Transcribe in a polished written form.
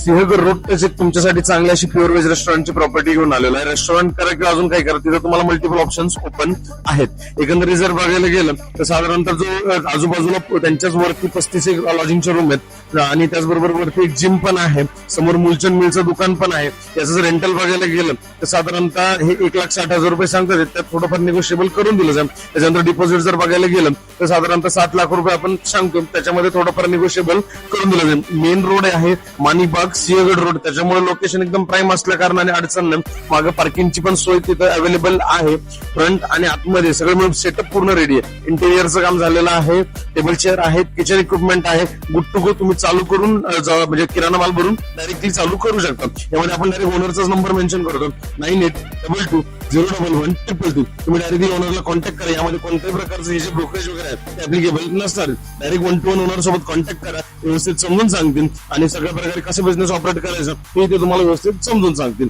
Sinhagad road touch एक तुमच्यासाठी चांगली अशी प्युअर व्हेज रेस्टॉरंटची प्रॉपर्टी घेऊन आलेलो आहे. रेस्टॉरंट करा किंवा अजून काही करा, तिथे तुम्हाला मल्टिपल ऑप्शन्स ओपन आहेत. एकंदरीत जर बघायला गेलं तर साधारणतः जो आजूबाजूला त्यांच्याच वरती 35 लॉजिंगचे रूम आहेत आणि त्याचबरोबर वरती एक जिम पण आहे, समोर मुलचंद मिलचं दुकान पण आहे. याचं जर रेंटल बघायला गेलं तर साधारणतः हे 1,60,000 रुपये सांगतात, त्यात थोडंफार निगोशिएबल करून दिलं जाईल. त्याच्यानंतर डिपॉझिट जर बघायला गेलं तर साधारणतः 7 लाख रुपये आपण सांगतो, त्याच्यामध्ये थोडंफार निगोशिएबल करून दिलं जाईल. मेन रोड आहे माणिकबाग सिंहगड रोड, त्याच्यामुळे लोकेशन एकदम प्राईम असल्या कारणाने अडचण नाही. मागे पार्किंगची पण सोय तिथं अवेलेबल आहे. फ्रंट आणि आतमध्ये सगळं मिळून सेटअप पूर्ण रेडी आहे. इंटेरियरचं काम झालेलं आहे, टेबल चेअर आहेत, किचन इक्विपमेंट आहे. गुड टू गो तुम्ही चालू करून म्हणजे किराणा माल भरून डायरेक्टली चालू करू शकता. यामध्ये आपण डायरेक्ट ओनरचाच नंबर मेन्शन करतो 9822011122. तुम्ही डायरेक्टली ओनरला कॉन्टॅक्ट करा. यामध्ये कोणत्याही प्रकारचे हे जे ब्रोकरेज वगैरे आहेत ते ऍप्लिकेबल नसतात. डायरेक्ट 1-to-1 ओनर सोबत कॉन्टॅक्ट करा, व्यवस्थित समजून सांगतील आणि सगळ्या प्रकारे कसं बिझनेस ऑपरेट करायचं हे ते तुम्हाला व्यवस्थित समजून सांगतील.